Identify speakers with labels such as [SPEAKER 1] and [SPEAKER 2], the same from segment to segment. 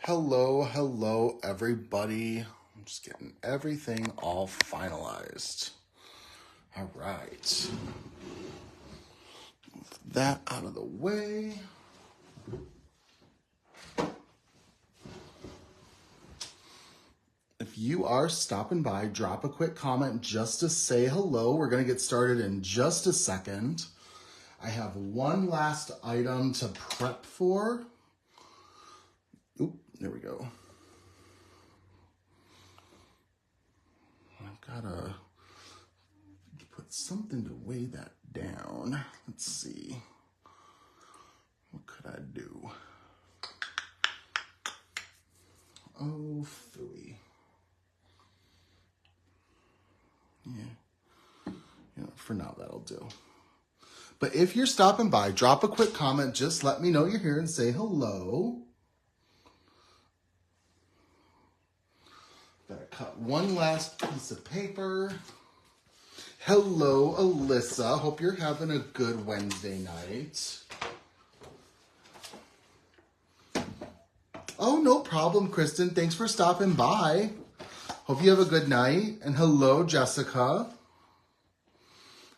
[SPEAKER 1] Hello, everybody. I'm just getting everything all finalized. All right. Move that out of the way. If you are stopping by, drop a quick comment just to say hello. We're going to get started in just a second. I have one last item to prep for. Oop, there we go. I've got to put something to weigh that down. Let's see. What could I do? Oh, phooey. Yeah, for now that'll do. But if you're stopping by, drop a quick comment. Just let me know you're here and say hello. Gotta cut one last piece of paper. Hello, Alyssa. Hope you're having a good Wednesday night. Oh, no problem, Kristen. Thanks for stopping by. Hope you have a good night. And hello, Jessica.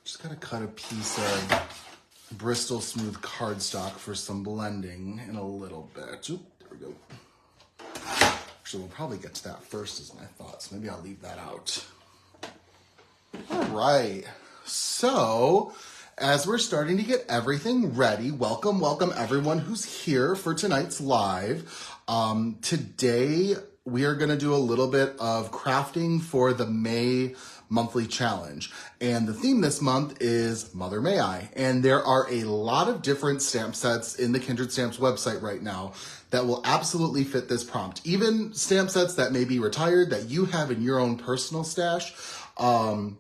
[SPEAKER 1] Just gotta cut a piece of Bristol Smooth cardstock for some blending in a little bit. Oop, there we go. Actually, we'll probably get to that first is my thoughts. Maybe I'll leave that out. All right. So, as we're starting to get everything ready, welcome everyone who's here for tonight's live. Today, we are going to do a little bit of crafting for the May monthly challenge. And the theme this month is Mother May I. And there are a lot of different stamp sets in the Kindred Stamps website right now that will absolutely fit this prompt. Even stamp sets that may be retired that you have in your own personal stash.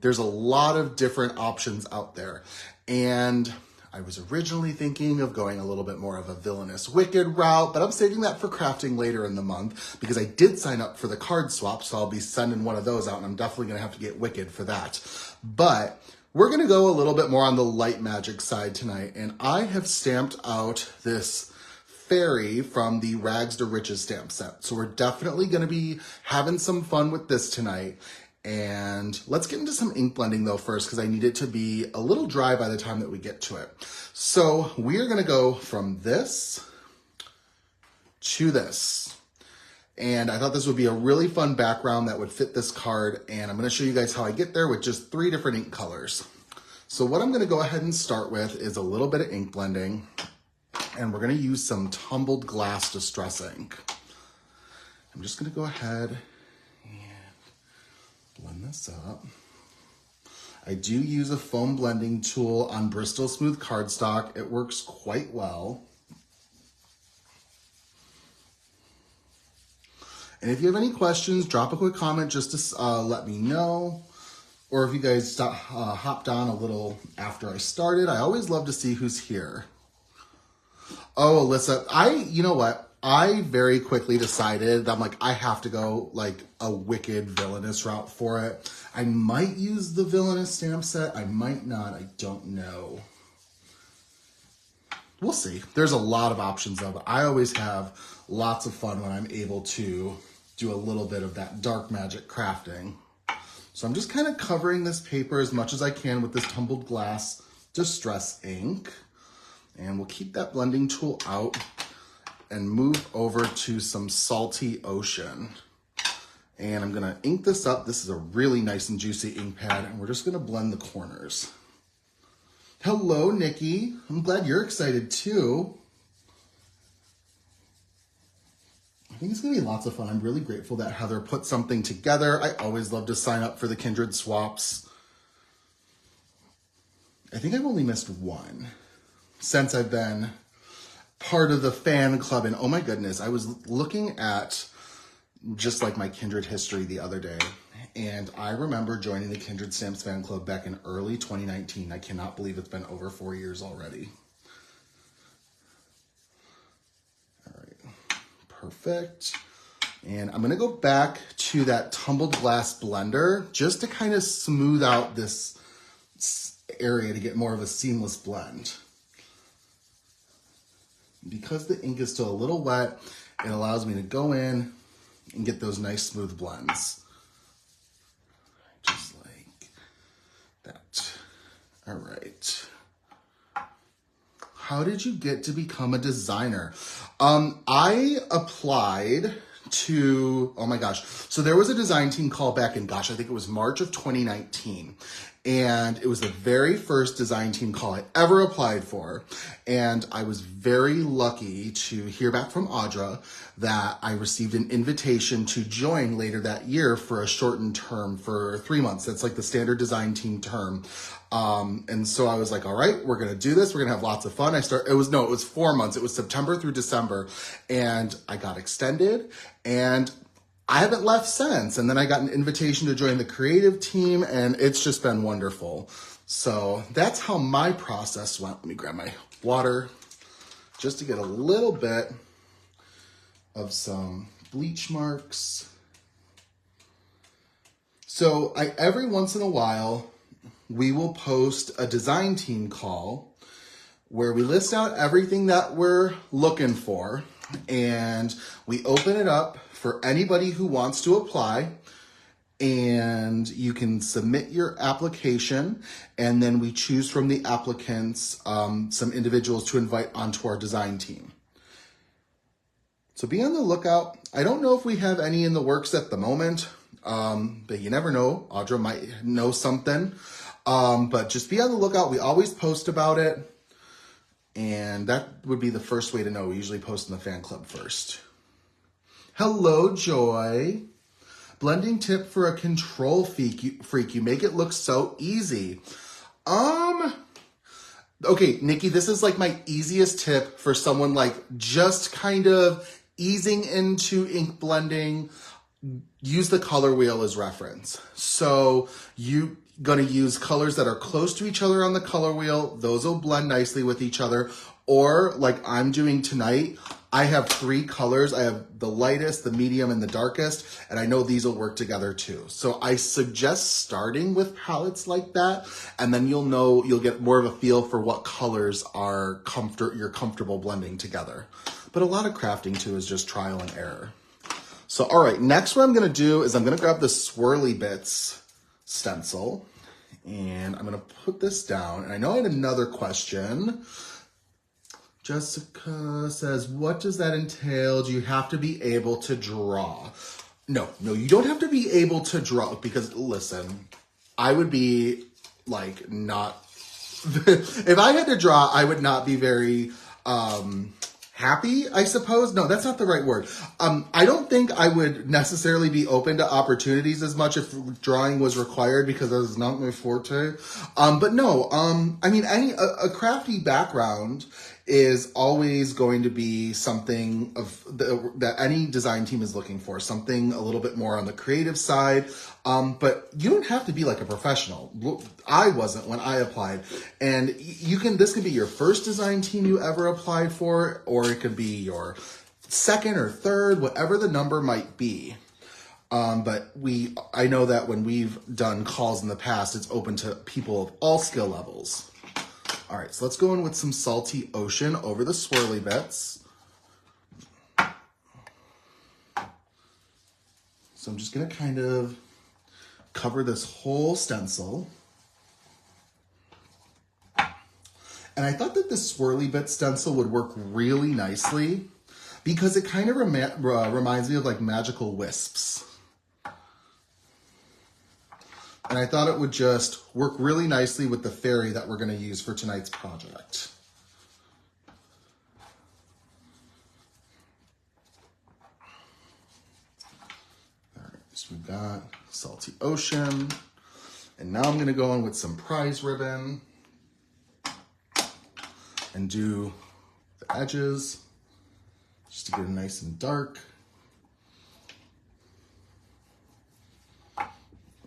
[SPEAKER 1] There's a lot of different options out there. And I was originally thinking of going a little bit more of a villainous wicked route, but I'm saving that for crafting later in the month because I did sign up for the card swap, so I'll be sending one of those out and I'm definitely going to have to get wicked for that. But we're going to go a little bit more on the light magic side tonight, and I have stamped out this fairy from the Rags to Riches stamp set. So we're definitely going to be having some fun with this tonight. And let's get into some ink blending though first, because I need it to be a little dry by the time that we get to it. So we are going to go from this to this. And I thought this would be a really fun background that would fit this card. And I'm going to show you guys how I get there with just 3 different ink colors. So what I'm going to go ahead and start with is a little bit of ink blending. And we're going to use some tumbled glass distress ink. I'm just going to go ahead blend this up. I do use a foam blending tool on Bristol Smooth cardstock. It works quite well. And if you have any questions, drop a quick comment just to let me know. Or if you guys hopped on a little after I started, I always love to see who's here. Oh, Alyssa, you know what? I very quickly decided that I'm like, I have to go like a wicked villainous route for it. I might use the villainous stamp set. I might not. I don't know. We'll see. There's a lot of options of it. I always have lots of fun when I'm able to do a little bit of that dark magic crafting. So I'm just kind of covering this paper as much as I can with this tumbled glass distress ink. And we'll keep that blending tool out and move over to some Salty Ocean. And I'm gonna ink this up. This is a really nice and juicy ink pad, and we're just gonna blend the corners. Hello, Nikki. I'm glad you're excited too. I think it's gonna be lots of fun. I'm really grateful that Heather put something together. I always love to sign up for the Kindred swaps. I think I've only missed one since I've been part of the fan club. And oh my goodness, I was looking at just like my Kindred history the other day, and I remember joining the Kindred Stamps fan club back in early 2019. I cannot believe it's been over 4 years already. All right, perfect. And I'm gonna go back to that tumbled glass blender just to kind of smooth out this area to get more of a seamless blend. Because the ink is still a little wet It allows me to go in and get those nice smooth blends. Just like that. All right. How did you get to become a designer? I applied to, oh my gosh. So there was a design team call back in, gosh, I think it was March of 2019. And it was the very first design team call I ever applied for. And I was very lucky to hear back from Audra that I received an invitation to join later that year for a shortened term for 3 months. That's like the standard design team term. And so I was like, all right, we're going to do this. We're going to have lots of fun. It was 4 months. It was September through December, and I got extended, and I haven't left since. And then I got an invitation to join the creative team, and it's just been wonderful. So that's how my process went. Let me grab my water just to get a little bit of some bleach marks. So every once in a while, we will post a design team call where we list out everything that we're looking for, and we open it up for anybody who wants to apply, and you can submit your application, and then we choose from the applicants some individuals to invite onto our design team. So be on the lookout. I don't know if we have any in the works at the moment, but you never know. Audra might know something. But just be on the lookout. We always post about it. And that would be the first way to know. We usually post in the fan club first. Hello, Joy. Blending tip for a control freak. You make it look so easy. Okay, Nikki, this is like my easiest tip for someone like just kind of easing into ink blending. Use the color wheel as reference. So you going to use colors that are close to each other on the color wheel. Those will blend nicely with each other. Or like I'm doing tonight, I have 3 colors. I have the lightest, the medium, and the darkest. And I know these will work together too. So I suggest starting with palettes like that. And then you'll get more of a feel for what colors are you're comfortable blending together. But a lot of crafting too is just trial and error. So, all right, next what I'm going to do is I'm going to grab the Swirly Bits stencil, and I'm going to put this down. And I know I had another question. Jessica says, what does that entail? Do you have to be able to draw? No, you don't have to be able to draw, because listen, I would be like not, if I had to draw, I would not be very, happy, I suppose. No, that's not the right word. I don't think I would necessarily be open to opportunities as much if drawing was required, because that is not my forte. But no, I mean, a crafty background is always going to be something that any design team is looking for, something a little bit more on the creative side. But you don't have to be like a professional. I wasn't when I applied. And this could be your first design team you ever applied for, or it could be your second or third, whatever the number might be. But I know that when we've done calls in the past, it's open to people of all skill levels. All right, so let's go in with some Salty Ocean over the Swirly Bits. So I'm just gonna kind of cover this whole stencil. And I thought that the Swirly Bit stencil would work really nicely because it kind of reminds me of like magical wisps. And I thought it would just work really nicely with the fairy that we're going to use for tonight's project. All right, so we've got Salty Ocean. And now I'm going to go in with some prize ribbon and do the edges just to get it nice and dark.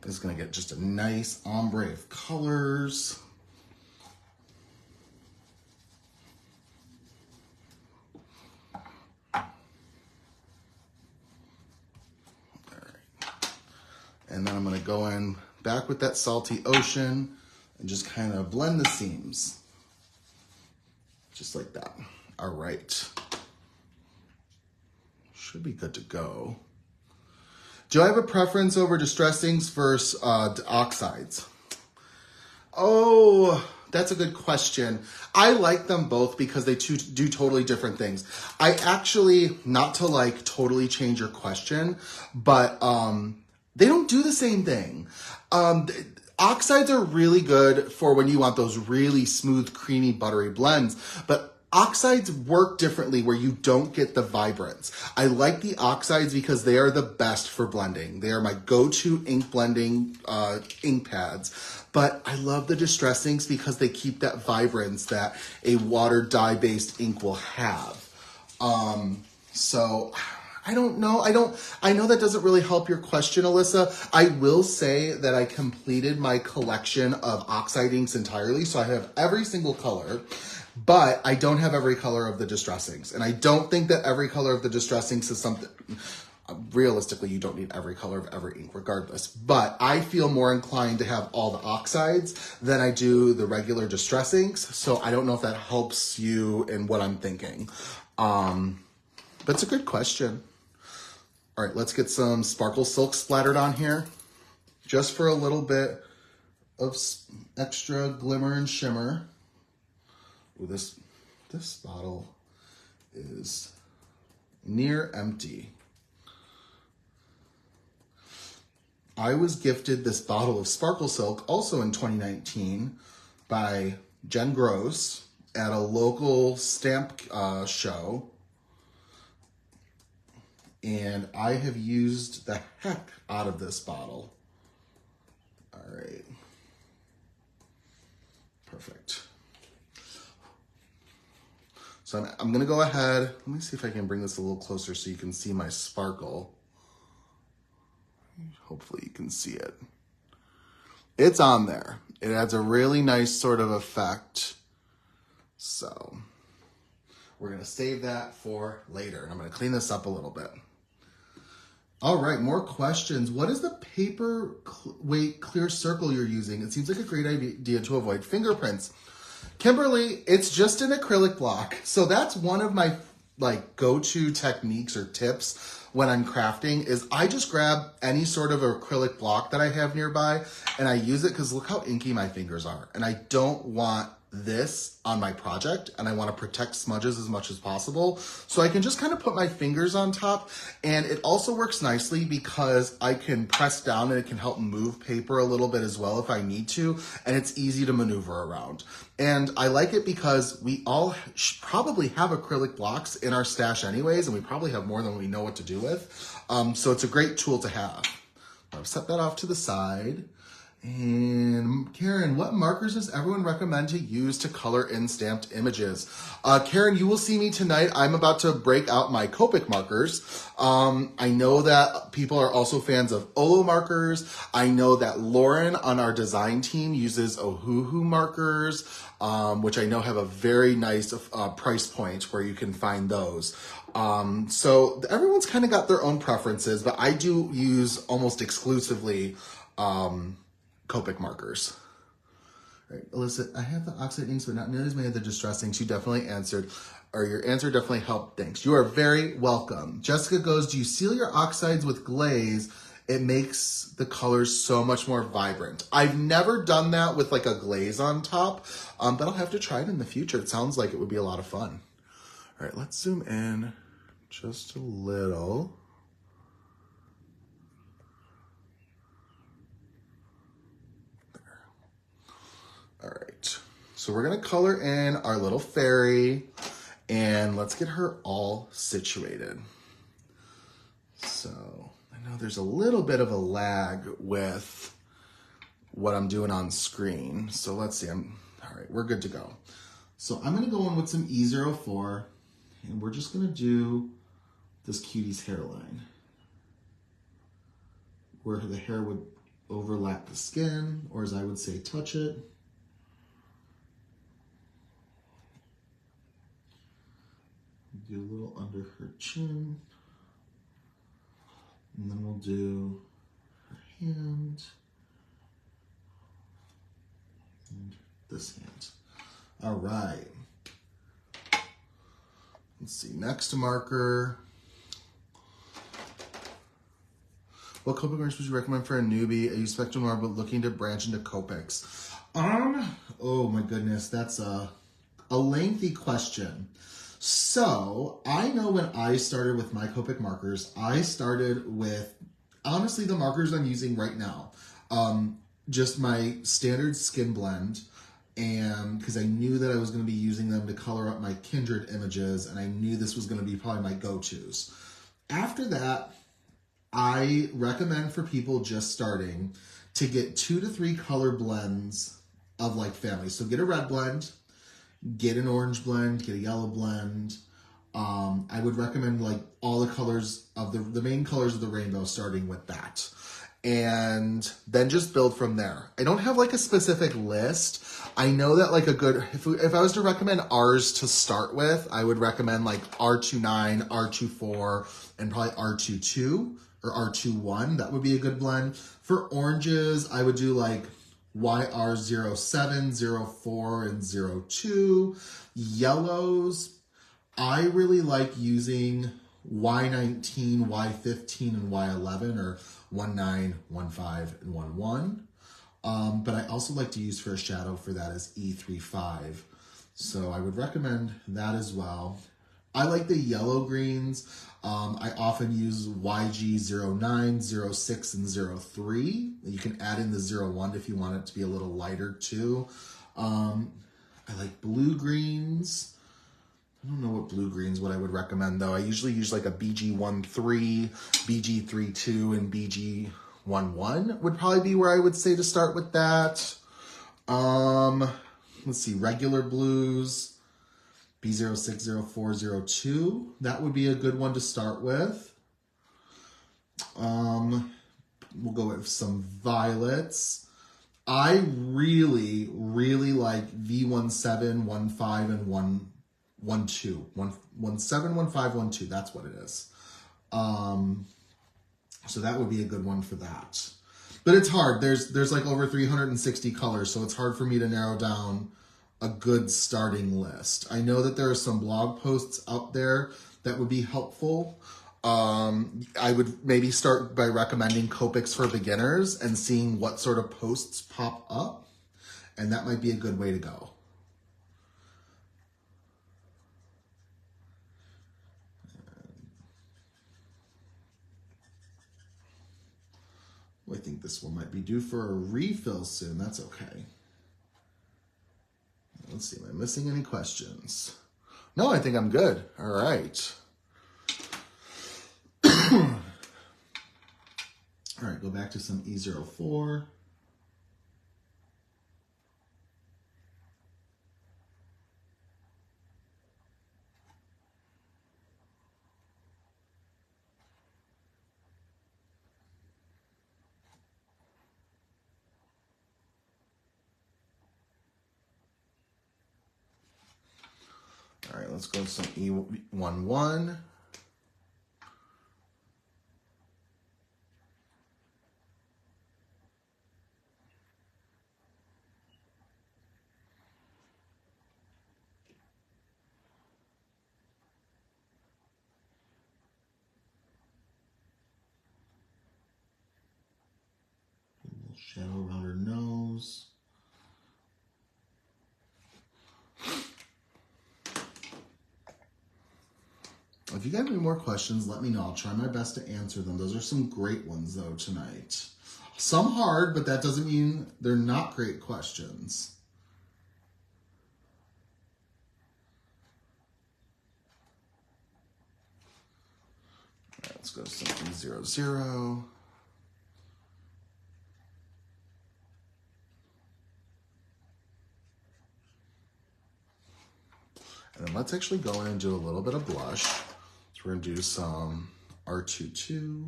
[SPEAKER 1] This is going to get just a nice ombre of colors. All right. And then I'm going to go in back with that Salty Ocean and just kind of blend the seams. Just like that. All right. should be good to go. Do I have a preference over distress inks versus oxides? Oh, that's a good question. I like them both because they do totally different things. I actually, not to like totally change your question, but they don't do the same thing. Oxides are really good for when you want those really smooth, creamy, buttery blends, but oxides work differently where you don't get the vibrance. I like the oxides because they are the best for blending. They are my go-to ink blending ink pads. But I love the distress inks because they keep that vibrance that a water dye-based ink will have. So I don't know. I know that doesn't really help your question, Alyssa. I will say that I completed my collection of oxide inks entirely. So I have every single color. But I don't have every color of the distress inks. And I don't think that every color of the distress inks is something... Realistically, you don't need every color of every ink regardless. But I feel more inclined to have all the oxides than I do the regular distress inks. So I don't know if that helps you in what I'm thinking. But it's a good question. All right, let's get some Sparkle Silk splattered on here. Just for a little bit of extra glimmer and shimmer. Ooh, this bottle is near empty. I was gifted this bottle of Sparkle Silk also in 2019 by Jen Gross at a local stamp show. And I have used the heck out of this bottle. All right. Perfect. So I'm going to go ahead. Let me see if I can bring this a little closer so you can see my sparkle. Hopefully you can see it. It's on there. It adds a really nice sort of effect. So we're going to save that for later. And I'm going to clean this up a little bit. All right, more questions. What is the paper weight clear circle you're using? It seems like a great idea to avoid fingerprints. Kimberly, it's just an acrylic block. So that's one of my go-to techniques or tips when I'm crafting is I just grab any sort of acrylic block that I have nearby and I use it because look how inky my fingers are. And I don't want this on my project and I want to protect smudges as much as possible. So I can just kind of put my fingers on top, and it also works nicely because I can press down and it can help move paper a little bit as well if I need to, and it's easy to maneuver around. And I like it because we all probably have acrylic blocks in our stash anyways, and we probably have more than we know what to do with. So it's a great tool to have. I've set that off to the side. And Karen, what markers does everyone recommend to use to color in stamped images? Karen, you will see me tonight. I'm about to break out my Copic markers. I know that people are also fans of Olo markers. I know that Lauren on our design team uses Ohuhu markers, which I know have a very nice price point where you can find those. So everyone's kind of got their own preferences, but I do use almost exclusively Copic markers. All right, Alyssa, I have the oxide inks, but not nearly as many of the distress inks. You definitely answered, or your answer definitely helped. Thanks. You are very welcome. Jessica goes, do you seal your oxides with glaze? It makes the colors so much more vibrant. I've never done that with like a glaze on top, but I'll have to try it in the future. It sounds like it would be a lot of fun. All right, let's zoom in just a little. All right, so we're gonna color in our little fairy and let's get her all situated. So I know there's a little bit of a lag with what I'm doing on screen. So let's see, all right, we're good to go. So I'm gonna go in with some E04 and we're just gonna do this cutie's hairline where the hair would overlap the skin, or as I would say, touch it. Do a little under her chin, and then we'll do her hand and this hand. All right. Let's see, next marker. What Copic markers would you recommend for a newbie? I use Spectrum Noir, but looking to branch into Copics. Oh my goodness, that's a lengthy question. So I know when I started with my Copic markers, I started with, honestly, the markers I'm using right now. Just my standard skin blend, and because I knew that I was going to be using them to color up my Kindred images, and I knew this was going to be probably my go-tos. After that, I recommend for people just starting to get 2 to 3 color blends of like families. So get a red blend, get an orange blend, get a yellow blend. I would recommend like all the colors of the main colors of the rainbow, starting with that. And then just build from there. I don't have like a specific list. I know that like a good, if I was to recommend ours to start with, I would recommend like R29, R24, and probably R22 or R21. That would be a good blend. For oranges, I would do like YR07, 04, and 02. Yellows, I really like using Y19, Y15, and Y11, or 19, 15, and 11. But I also like to use for a shadow for that as E35. So I would recommend that as well. I like the yellow greens. I often use YG09, 06, and 03. You can add in the 01 if you want it to be a little lighter too. I like blue greens. I don't know what I would recommend though. I usually use like a BG13, BG32, and BG11 would probably be where I would say to start with that. Let's see, regular blues, B06, 04, 02. That would be a good one to start with. We'll go with some violets. I really, really like V17, 15, and 12. 17, 15, 12. That's what it is. So that would be a good one for that. But it's hard. There's like over 360 colors, so it's hard for me to narrow down a good starting list. I know that there are some blog posts out there that would be helpful. I would maybe start by recommending Copics for beginners and seeing what sort of posts pop up, and that might be a good way to go. I think this one might be due for a refill soon. That's okay. Let's see, am I missing any questions? No, I think I'm good. All right. All right, go back to some E04. All right, let's go to some E11. Shadow around her nose. If you got any more questions, let me know. I'll try my best to answer them. Those are some great ones, though, tonight. Some hard, but that doesn't mean they're not great questions. All right, let's go to something 00. And then let's actually go in and do a little bit of blush. So we're going to do some R22.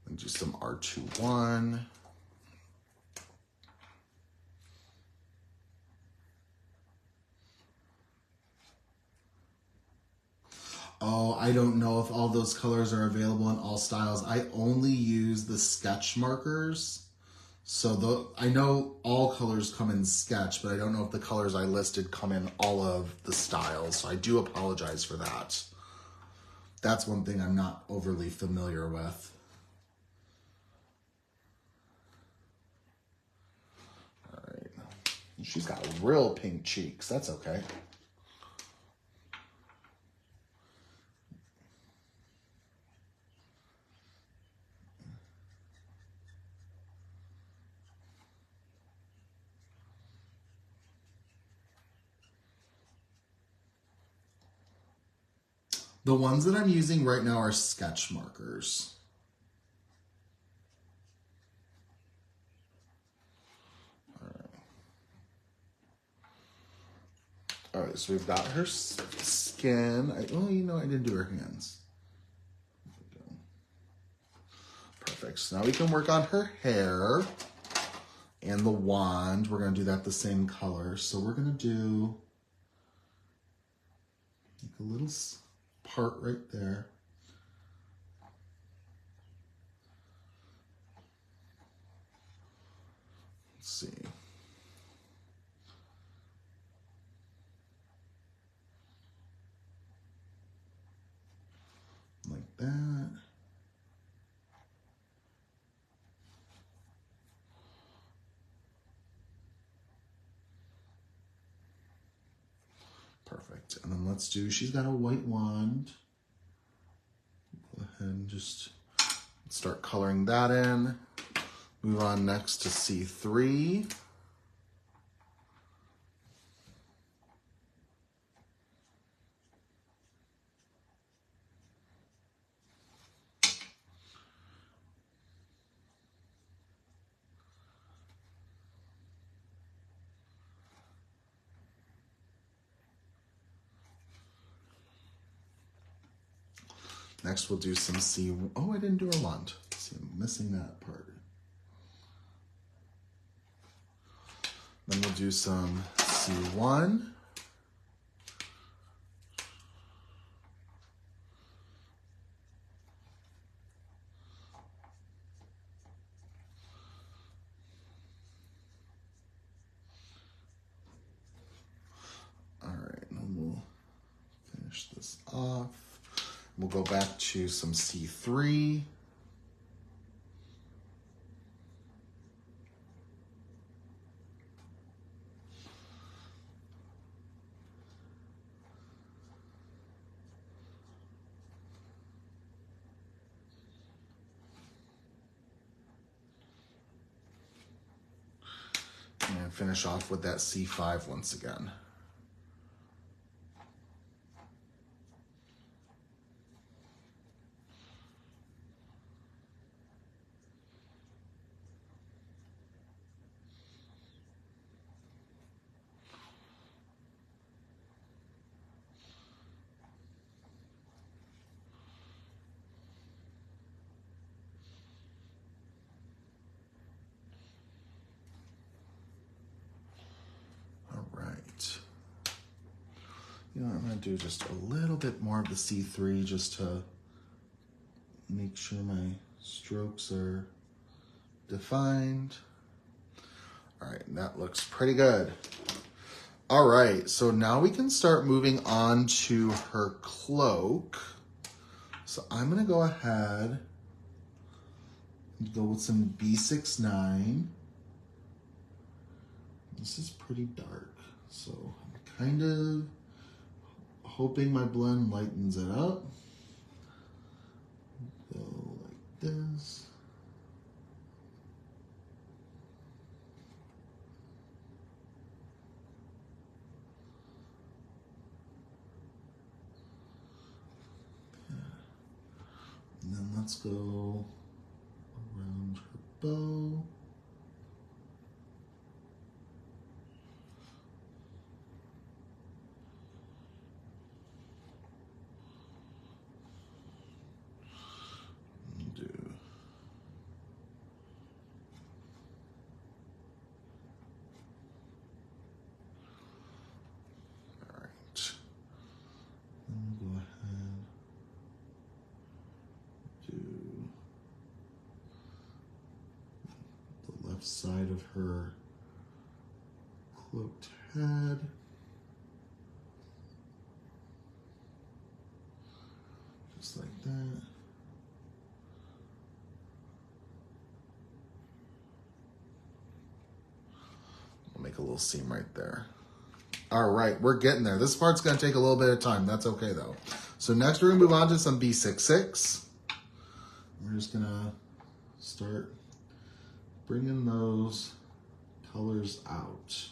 [SPEAKER 1] And do some R21. Oh, I don't know if all those colors are available in all styles. I only use the sketch markers. So I know all colors come in sketch, but I don't know if the colors I listed come in all of the styles. So I do apologize for that. That's one thing I'm not overly familiar with. All right. She's got real pink cheeks. That's okay. The ones that I'm using right now are sketch markers. All right, so we've got her skin. I didn't do her hands. Perfect. So now we can work on her hair and the wand. We're going to do that the same color. So we're going to do like a little part right there. Let's see. Like that. Perfect. And then let's do, she's got a white wand. Go ahead and just start coloring that in. Move on next to C3. Next, we'll do some C. Oh, I didn't do her wand. See, I'm missing that part. Then we'll do some C1. All right, and then we'll finish this off. We'll go back to some C3. And finish off with that C5 once again. I'm going to do just a little bit more of the C3 just to make sure my strokes are defined. All right, that looks pretty good. All right, so now we can start moving on to her cloak. So I'm going to go ahead and go with some B69. This is pretty dark, so I'm kind of hoping my blend lightens it up. Go like this. And then let's go around her bow. Go ahead. left side of her cloaked head. Just like that. I'll make a little seam right there. All right, we're getting there. This part's gonna take a little bit of time. That's okay though. So next we're gonna move on to some B66. We're just gonna start bringing those colors out.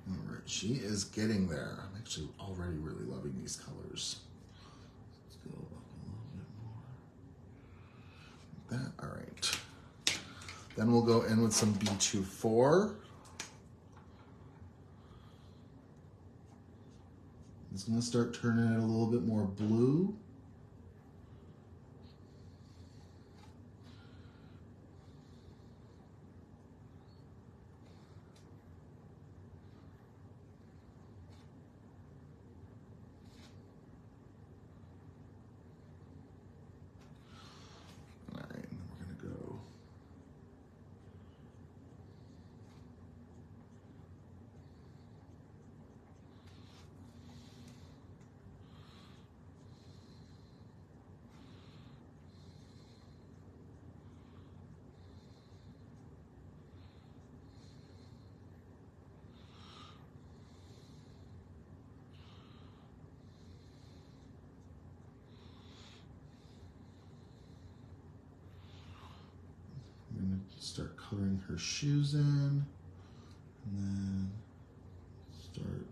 [SPEAKER 1] All right. She is getting there. I'm actually already really loving these colors. Let's go up a little bit more. Like that, all right. Then we'll go in with some B24. It's gonna start turning it a little bit more blue. I'm gonna start coloring her shoes in, and then start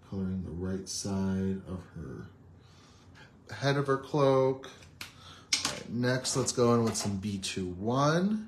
[SPEAKER 1] coloring the right side of her head of her cloak. All right, next, let's go in with some B21.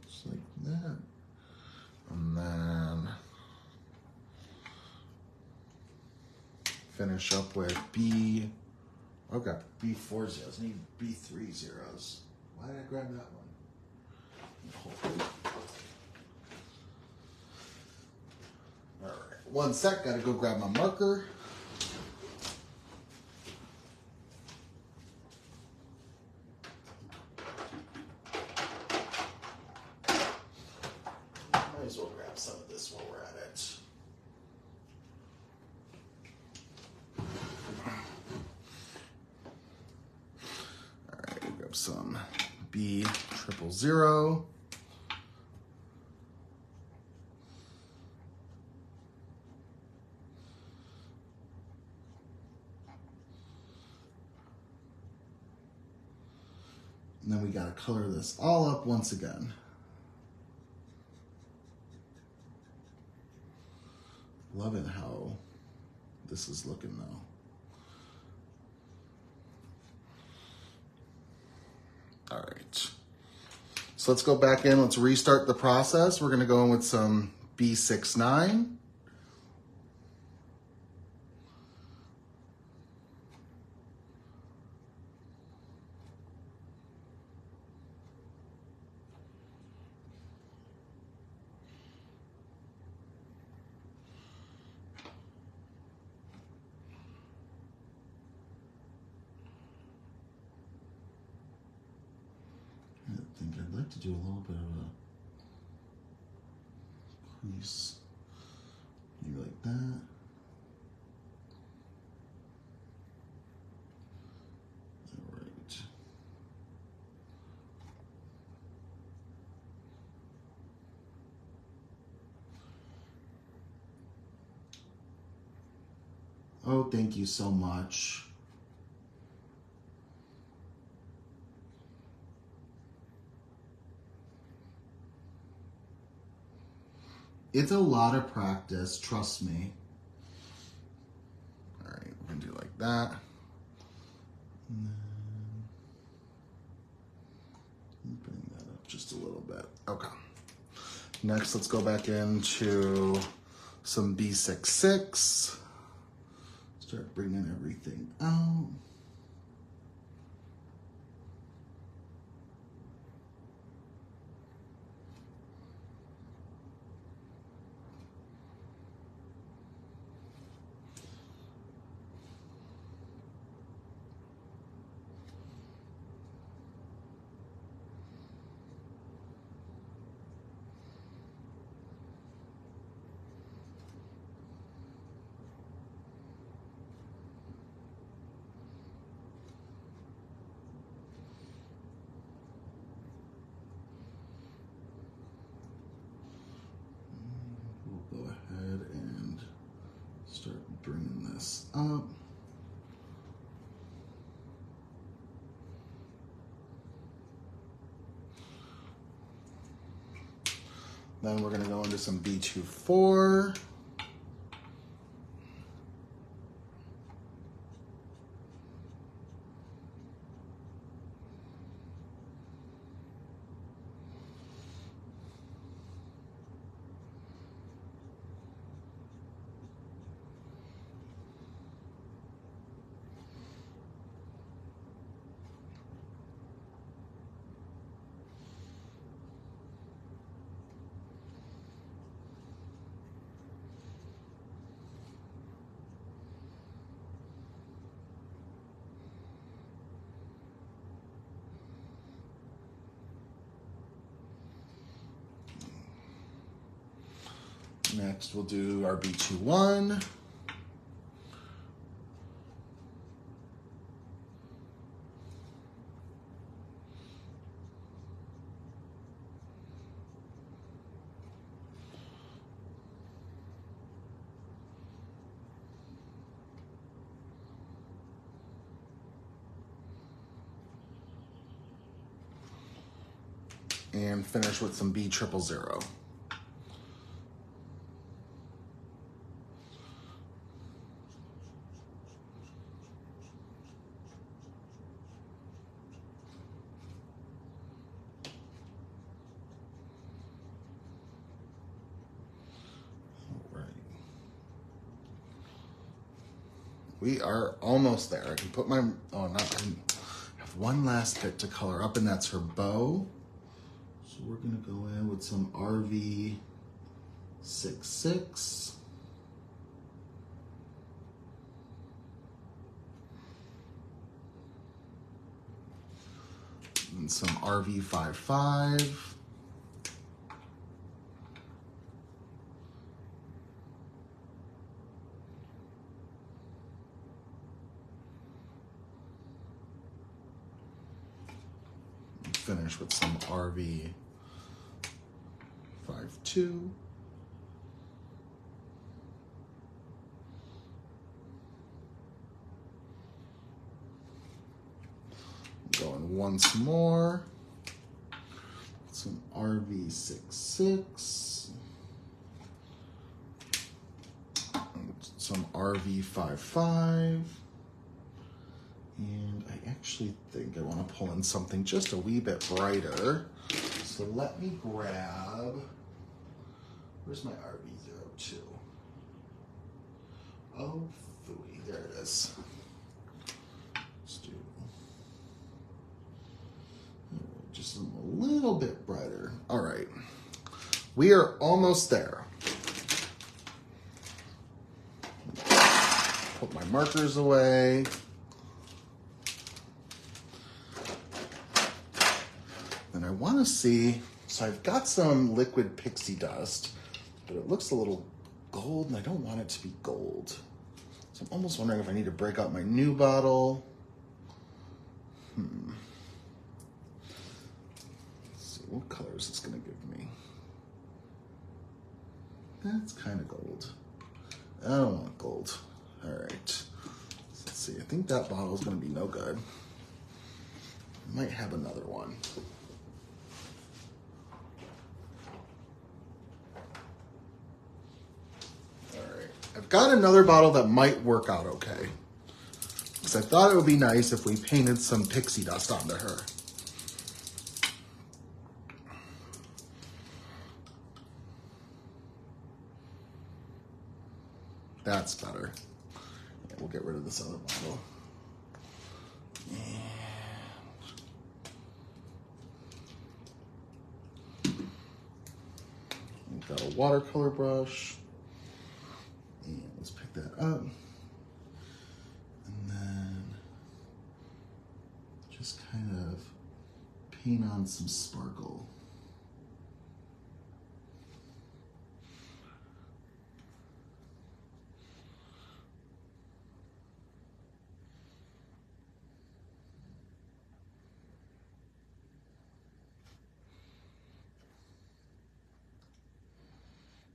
[SPEAKER 1] Just like that. And then finish up with B. Okay, B4 zeros. I need B3 zeros. Why did I grab that one? All right, 1 sec. Gotta go grab my marker. Might as well grab some of this while we're at it. All right, we'll grab some B000. And then we gotta color this all up once again. Loving how this is looking though. All right. So let's go back in, let's restart the process. We're gonna go in with some B69. like to do a little bit of a crease, maybe like that. All right. Oh, thank you so much. It's a lot of practice, trust me. All right, we're gonna do like that. And then bring that up just a little bit. Okay. Next, let's go back into some B66. Start bringing everything out. We'll go ahead and start bringing this up. Then we're going to go into some B24. Next, we'll do our B21. And finish with some B000. We are almost there. I can put my, oh, not, I have one last bit to color up, and that's her bow. So we're gonna go in with some RV66. And some RV55. Finish with some RV52. Going once more. Some RV66. Some RV55. And I actually think I want to pull in something just a wee bit brighter. So let me grab, where's my RV02? Oh, phooey, there it is. Let's do just a little bit brighter. All right, we are almost there. Put my markers away. Then I want to see, so I've got some liquid pixie dust, but it looks a little gold and I don't want it to be gold. So I'm almost wondering if I need to break out my new bottle. Let's see, what color is this gonna give me? That's kind of gold. I don't want gold. All right, so let's see, I think that bottle is gonna be no good. I might have another one. I've got another bottle that might work out okay. Because I thought it would be nice if we painted some pixie dust onto her. That's better. Yeah, we'll get rid of this other bottle. We've got a watercolor brush. And let's pick that up. And then just kind of paint on some sparkle.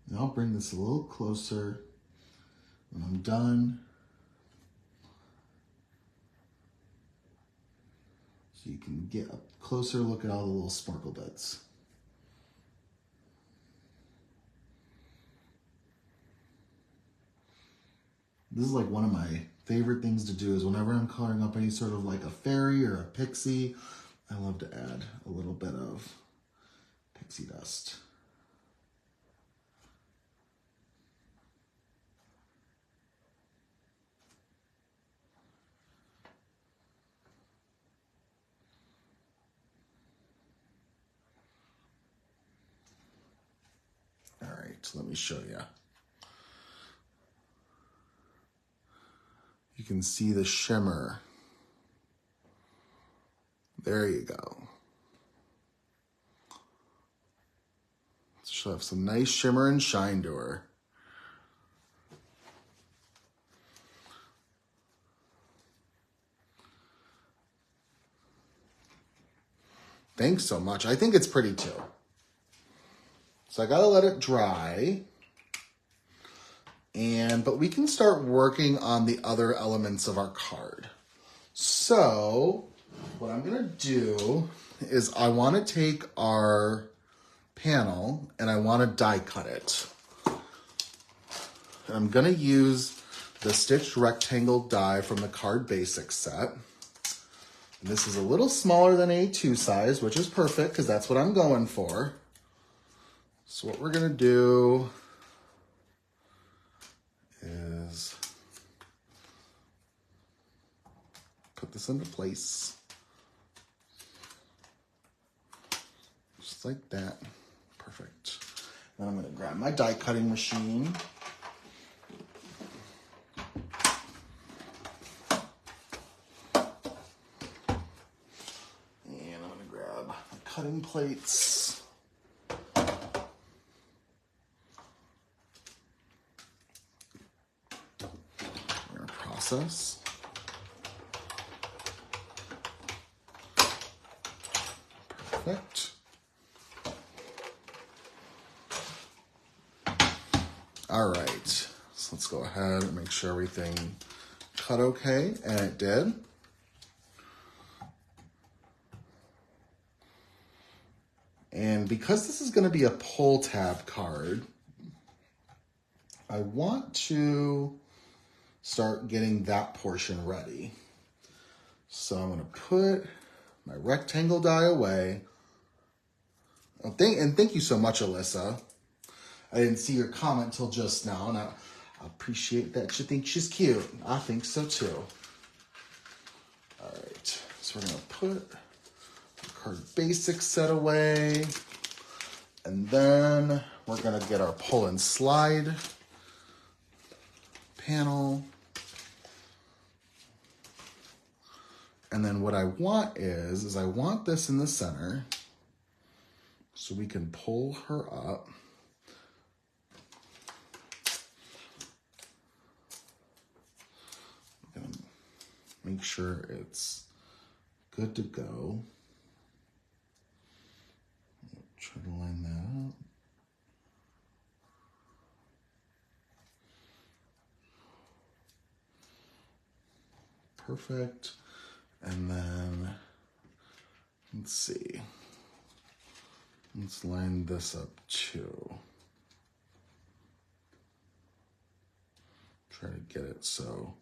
[SPEAKER 1] And I'll bring this a little closer when I'm done. So you can get a closer look at all the little sparkle bits. This is like one of my favorite things to do is whenever I'm coloring up any sort of like a fairy or a pixie, I love to add a little bit of pixie dust. All right, let me show you. You can see the shimmer. There you go. She'll have some nice shimmer and shine to her. Thanks so much. I think it's pretty too. So I gotta let it dry. But we can start working on the other elements of our card. So what I'm gonna do is I wanna take our panel and I wanna die cut it. And I'm gonna use the stitched rectangle die from the Card Basics set. And this is a little smaller than A2 size, which is perfect because that's what I'm going for. So what we're gonna do is put this into place. Just like that. Perfect. Then I'm gonna grab my die cutting machine. And I'm gonna grab my cutting plates. Process. Perfect. All right, so let's go ahead and make sure everything cut okay, and it did. And because this is going to be a pull tab card, I want to start getting that portion ready. So I'm gonna put my rectangle die away. Oh, thank you so much, Alyssa. I didn't see your comment till just now, and I appreciate that you think she's cute. I think so too. All right, so we're gonna put the Card Basics set away, and then we're gonna get our pull and slide panel. And then what I want is I want this in the center. so we can pull her up. I'm gonna make sure it's good to go. Try to line that up. Perfect. And then, let's see. Let's line this up too. Try to get it so.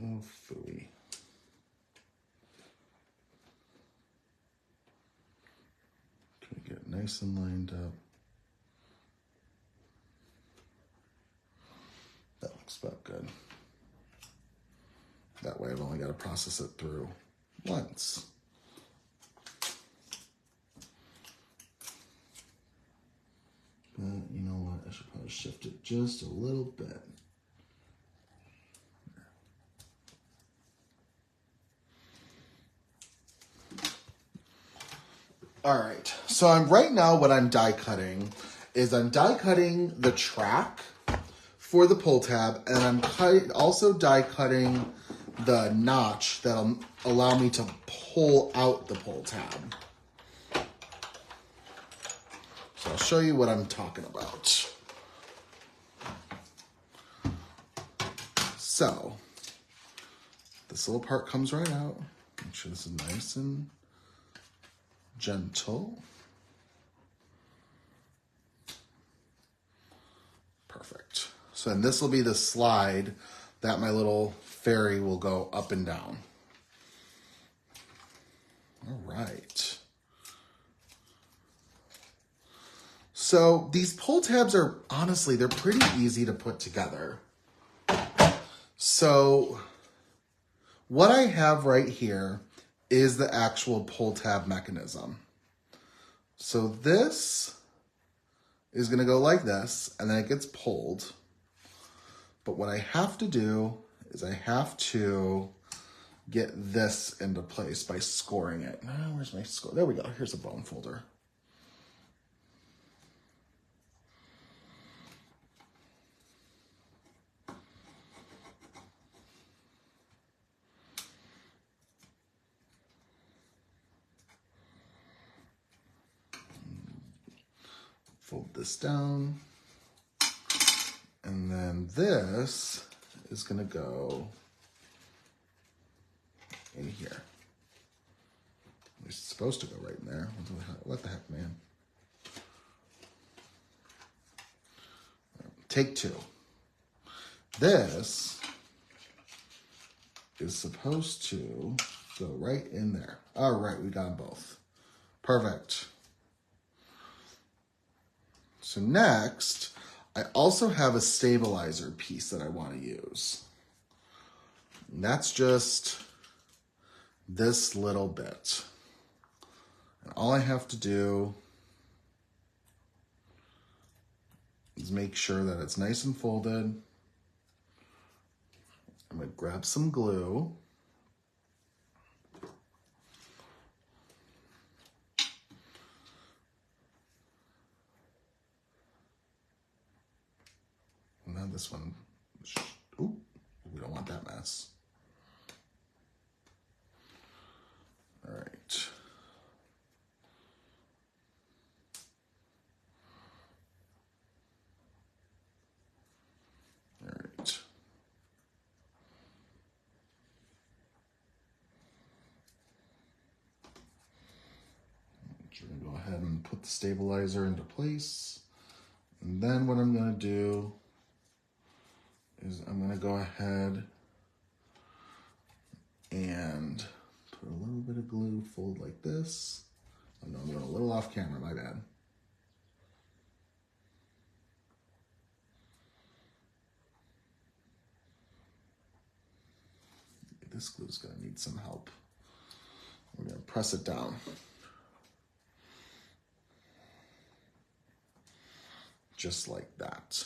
[SPEAKER 1] Oh, phooey. Try to get it nice and lined up. That looks about good. That way I've only got to process it through once. But you know what? I should probably shift it just a little bit. All right, so right now what I'm die cutting is I'm die cutting the track for the pull tab, and I'm also die cutting the notch that'll allow me to pull out the pull tab. So I'll show you what I'm talking about. So this little part comes right out. Make sure this is nice and gentle. Perfect. So then this will be the slide that my little fairy will go up and down. All right. So these pull tabs are, honestly, they're pretty easy to put together. So what I have right here is the actual pull tab mechanism. So this is going to go like this, and then it gets pulled. But what I have to do is I have to get this into place by scoring it. Where's my score? There we go. Here's a bone folder. Fold this down. And then this is going to go in here. It's supposed to go right in there. What the heck, man? Take two. This is supposed to go right in there. All right, we got them both. Perfect. So next, I also have a stabilizer piece that I want to use. And that's just this little bit. And all I have to do is make sure that it's nice and folded. I'm going to grab some glue. And then this one, ooh, we don't want that mess. All right. All right. We're going to go ahead and put the stabilizer into place. And then what I'm going to do is I'm going to go ahead and put a little bit of glue, fold like this. Oh no, I'm going a little off camera, my bad. This glue is going to need some help. We're going to press it down. Just like that.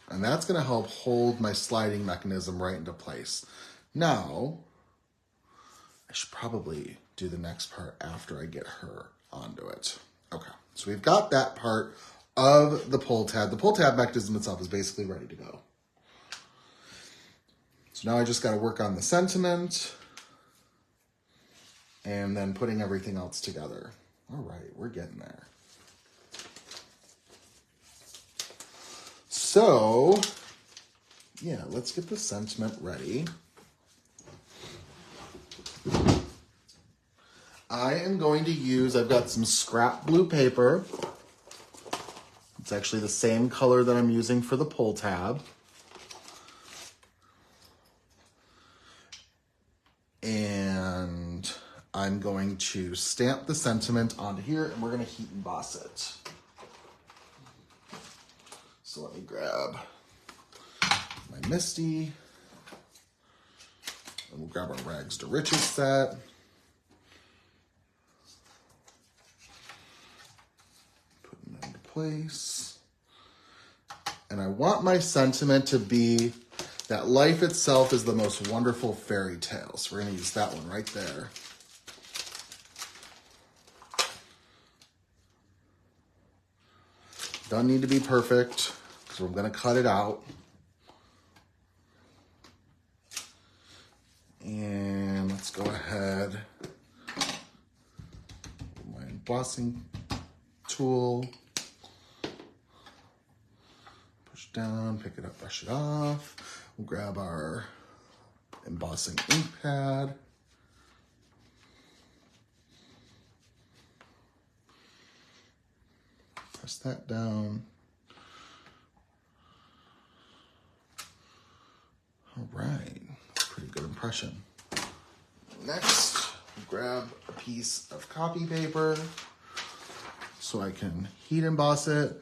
[SPEAKER 1] And that's going to help hold my sliding mechanism right into place. Now, I should probably do the next part after I get her onto it. Okay, so we've got that part of the pull tab. The pull tab mechanism itself is basically ready to go. So now I just got to work on the sentiment and then putting everything else together. All right, we're getting there. So, yeah, let's get the sentiment ready. I am going to use, I've got some scrap blue paper. It's actually the same color that I'm using for the pull tab. And I'm going to stamp the sentiment onto here, and we're going to heat emboss it. So let me grab my Misty. And we'll grab our Rags to Riches set. Putting it into place. And I want my sentiment to be that life itself is the most wonderful fairy tale. So we're going to use that one right there. Don't need to be perfect because we're going to cut it out. And let's go ahead. My embossing tool. Push down, pick it up, brush it off. We'll grab our embossing ink pad. Press that down. All right, that's a pretty good impression. Next, grab a piece of copy paper so I can heat emboss it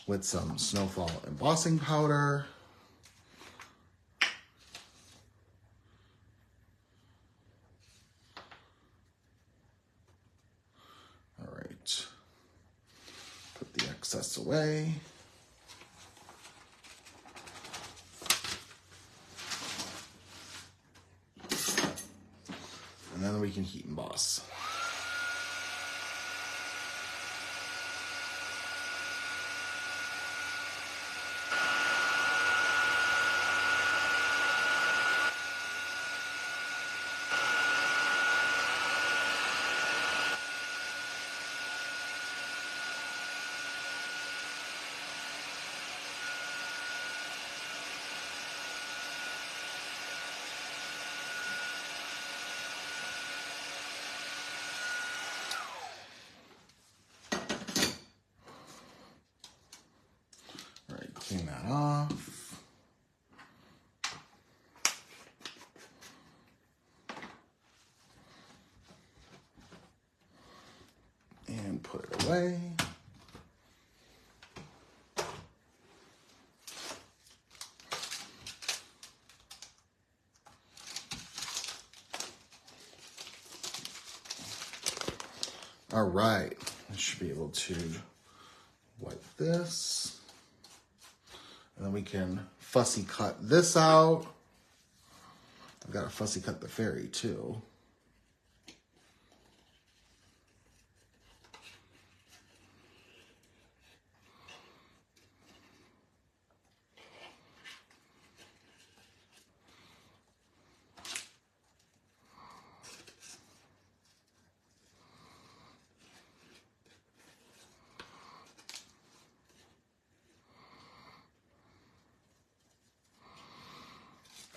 [SPEAKER 1] with some Snowfall embossing powder. All right, put the excess away. And then we can heat emboss. Clean that off. And put it away. All right, I should be able to wipe this. And then we can fussy cut this out. I've got to fussy cut the fairy too.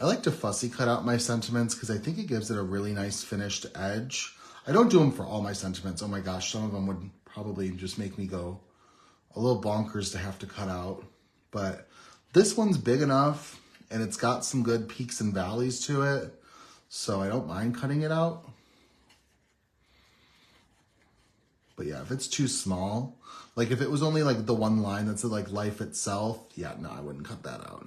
[SPEAKER 1] I like to fussy cut out my sentiments because I think it gives it a really nice finished edge. I don't do them for all my sentiments. Oh my gosh, some of them would probably just make me go a little bonkers to have to cut out. But this one's big enough and it's got some good peaks and valleys to it. So I don't mind cutting it out. But yeah, if it's too small, like if it was only like the one line that's like life itself, yeah, no, I wouldn't cut that out.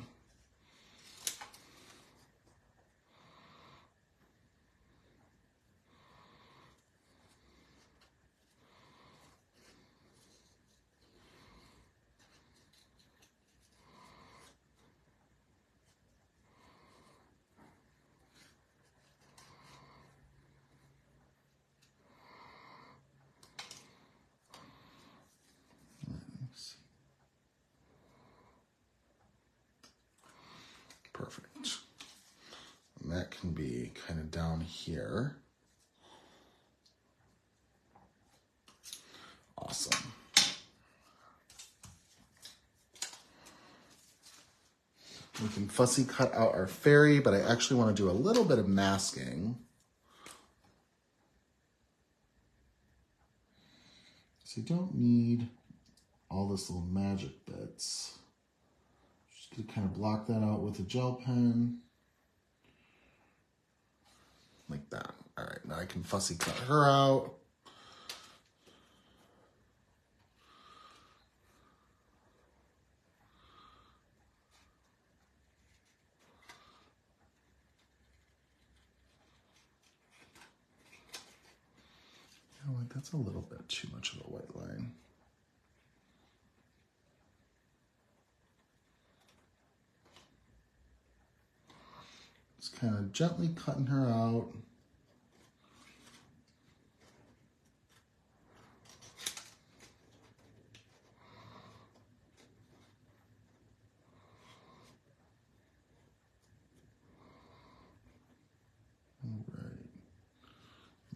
[SPEAKER 1] can be kind of down here. Awesome. We can fussy cut out our fairy, but I actually want to do a little bit of masking. So you don't need all this little magic bits. Just gonna kind of block that out with a gel pen. Like that. All right, now I can fussy cut her out. You know what, that's a little bit too much of a white line. Just kind of gently cutting her out. All right.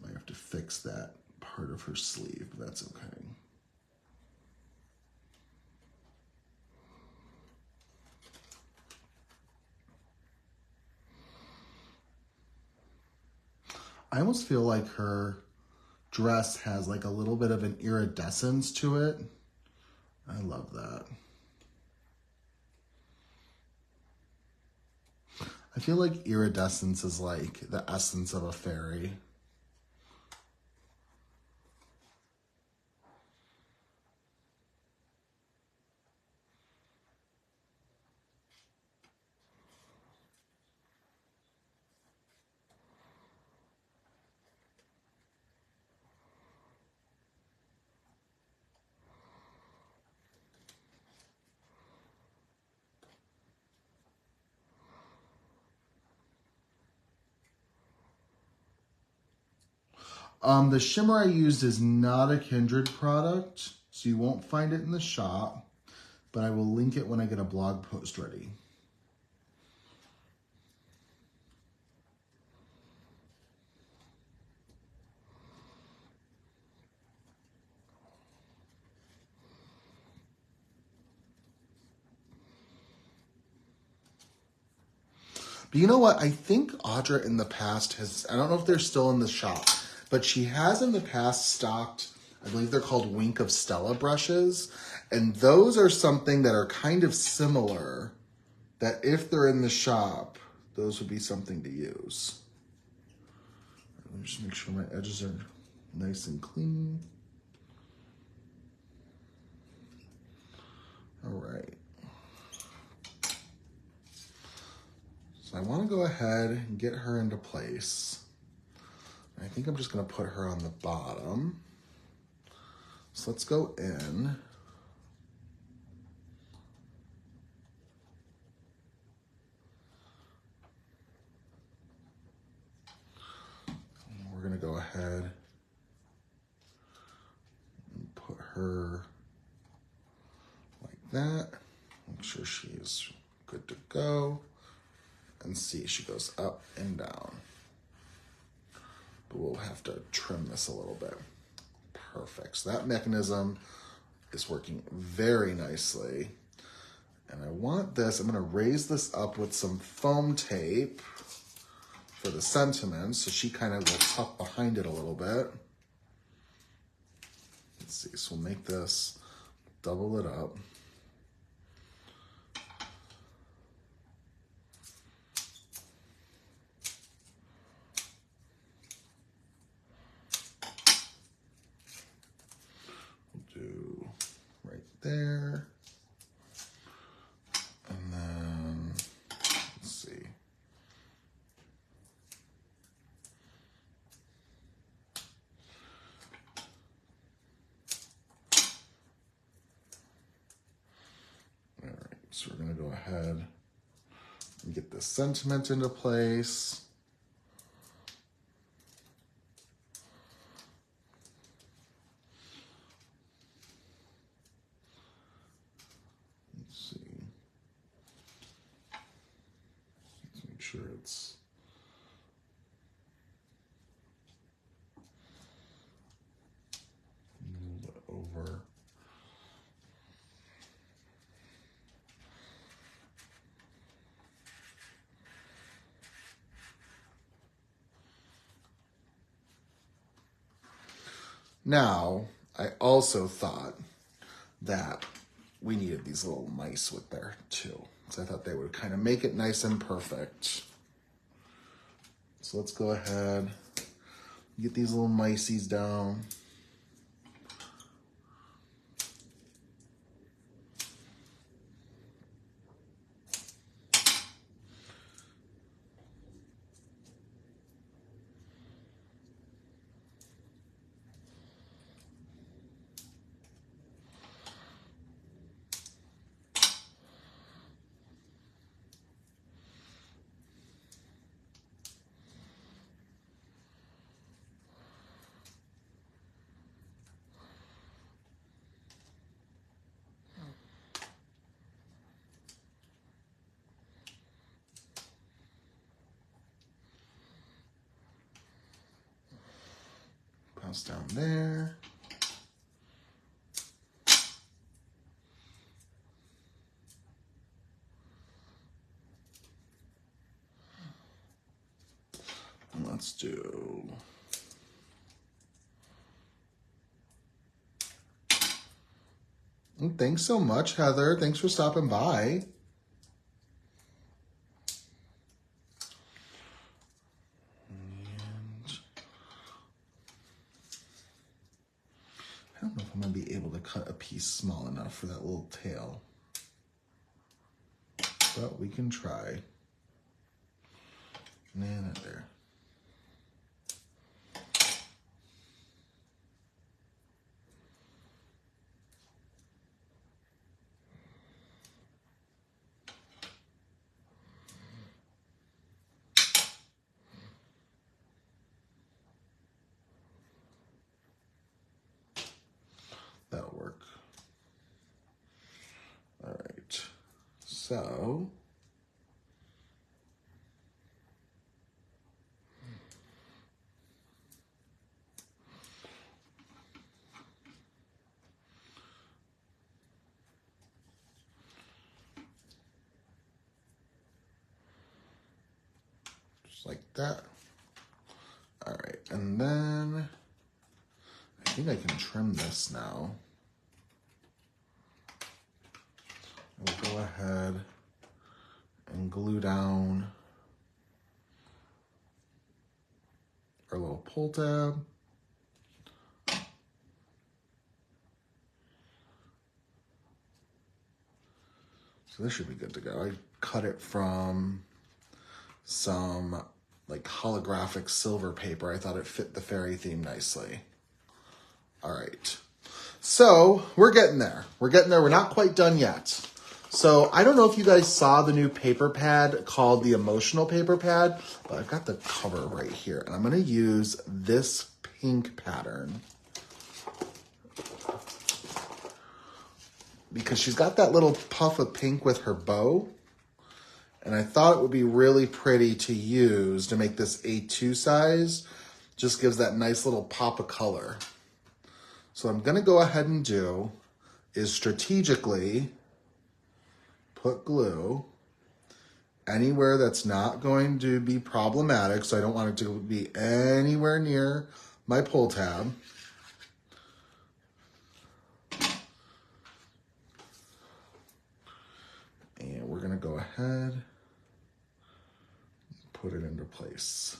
[SPEAKER 1] Might have to fix that part of her sleeve, but that's okay. I almost feel like her dress has like a little bit of an iridescence to it. I love that. I feel like iridescence is like the essence of a fairy. The shimmer I used is not a Kindred product, so you won't find it in the shop, but I will link it when I get a blog post ready. But you know what? I think Audra in the past has, I don't know if they're still in the shop, but she has in the past stocked, I believe they're called Wink of Stella brushes. And those are something that are kind of similar, that if they're in the shop, those would be something to use. Let me just make sure my edges are nice and clean. All right. So I want to go ahead and get her into place. I think I'm just going to put her on the bottom. So let's go in. We're going to go ahead and put her like that. Make sure she's good to go. And see, she goes up and down. But we'll have to trim this a little bit. Perfect. So that mechanism is working very nicely. And I want this, I'm going to raise this up with some foam tape for the sentiments, so she kind of will tuck behind it a little bit. Let's see, so we'll make this, double it up. Do right there. And then, let's see. All right, so we're going to go ahead and get the sentiment into place. Let's see. Let's make sure it's Now, I also thought that we needed these little mice with there too. So I thought they would kind of make it nice and perfect. So let's go ahead, get these little mices down. Pass down there. And let's do thanks so much, Heather. Thanks for stopping by. I don't know if I'm going to be able to cut a piece small enough for that little tail. But we can try. And that there. That'll work. All right. So just like that. All right. And then I think I can trim this now. We'll go ahead and glue down our little pull tab. So this should be good to go. I cut it from some like holographic silver paper. I thought it fit the fairy theme nicely. All right. So we're getting there. We're getting there. We're not quite done yet. So I don't know if you guys saw the new paper pad called the Emotional Paper Pad, but I've got the cover right here. And I'm going to use this pink pattern because she's got that little puff of pink with her bow. And I thought it would be really pretty to use to make this A2 size. Just gives that nice little pop of color. So what I'm going to go ahead and do is strategically put glue anywhere that's not going to be problematic. So I don't want it to be anywhere near my pull tab. And we're going to go ahead and put it into place.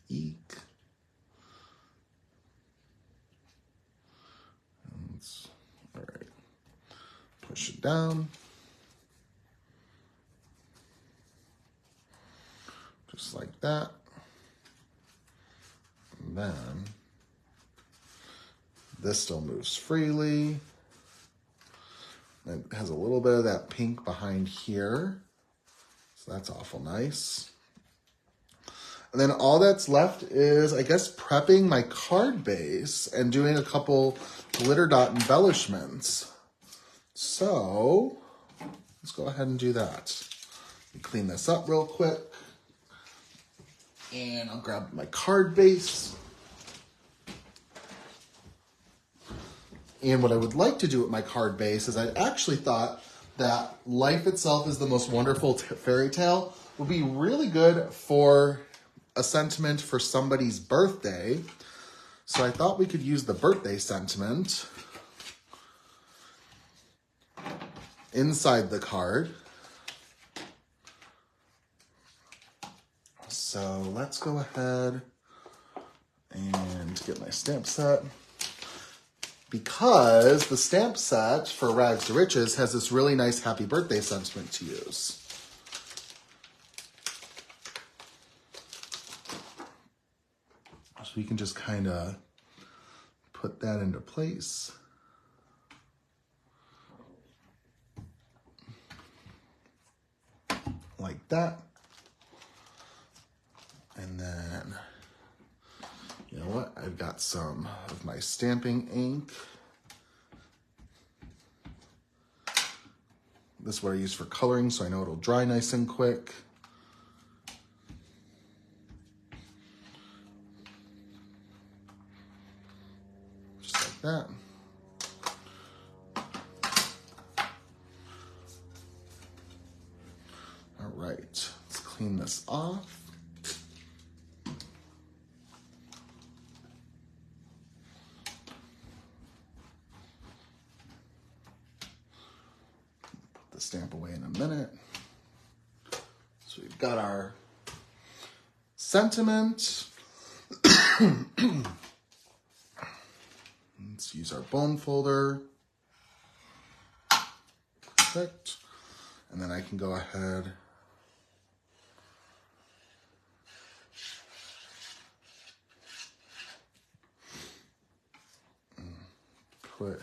[SPEAKER 1] Eek. All right. Push it down. Just like that. And then this still moves freely. It has a little bit of that pink behind here. So that's awful nice. And then all that's left is, I guess, prepping my card base and doing a couple glitter dot embellishments. So let's go ahead and do that. Clean this up real quick. And I'll grab my card base. And what I would like to do with my card base is I actually thought that life itself is the most wonderful fairy tale, would be really good for a sentiment for somebody's birthday. So I thought we could use the birthday sentiment inside the card. So let's go ahead and get my stamp set. Because the stamp set for Rags to Riches has this really nice happy birthday sentiment to use. So we can just kind of put that into place. Like that. And then, you know what? I've got some of my stamping ink. This is what I use for coloring, so I know it'll dry nice and quick. Just like that. All right, let's clean this off. The stamp away in a minute. So we've got our sentiment. Let's use our bone folder. Perfect. And then I can go ahead and put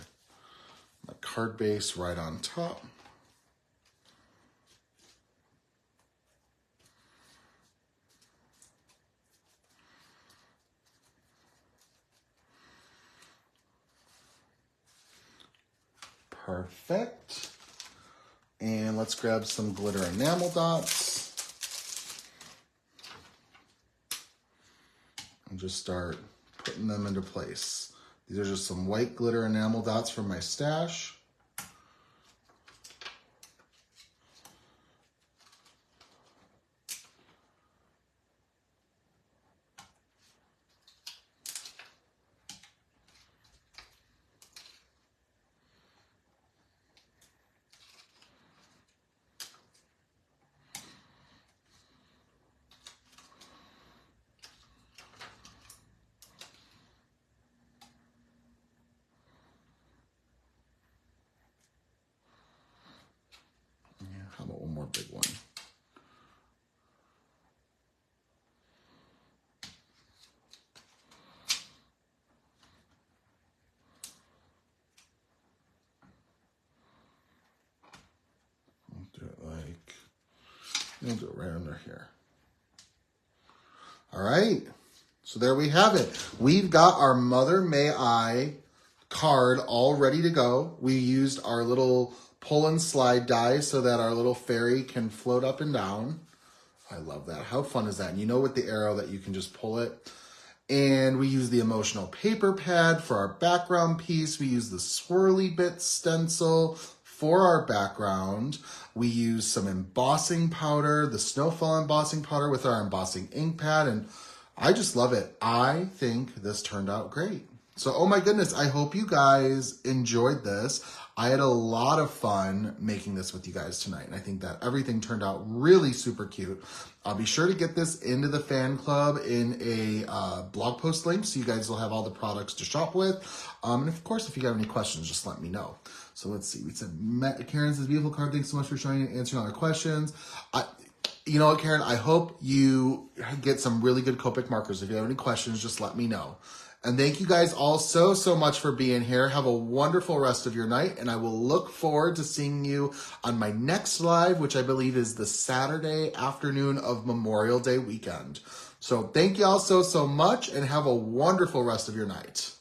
[SPEAKER 1] my card base right on top. Perfect. And let's grab some glitter enamel dots and just start putting them into place. These are just some white glitter enamel dots from my stash. How about one more big one? I'll do it like, we'll do it right under here. All right, so there we have it. We've got our Mother May I card all ready to go. We used our little pull and slide die so that our little fairy can float up and down. I love that. How fun is that? And you know with the arrow that you can just pull it. And we use the emotional paper pad for our background piece. We use the swirly bit stencil for our background. We use some embossing powder, the Snowfall embossing powder with our embossing ink pad. And I just love it. I think this turned out great. So, oh my goodness, I hope you guys enjoyed this. I had a lot of fun making this with you guys tonight, and I think that everything turned out really super cute. I'll be sure to get this into the fan club in a blog post link, so you guys will have all the products to shop with. And of course, if you have any questions, just let me know. So let's see. We said, Karen says, beautiful card. Thanks so much for showing and answering all our questions. You know what, Karen? I hope you get some really good Copic markers. If you have any questions, just let me know. And thank you guys all so much for being here. Have a wonderful rest of your night. And I will look forward to seeing you on my next live, which I believe is the Saturday afternoon of Memorial Day weekend. So thank you all so much and have a wonderful rest of your night.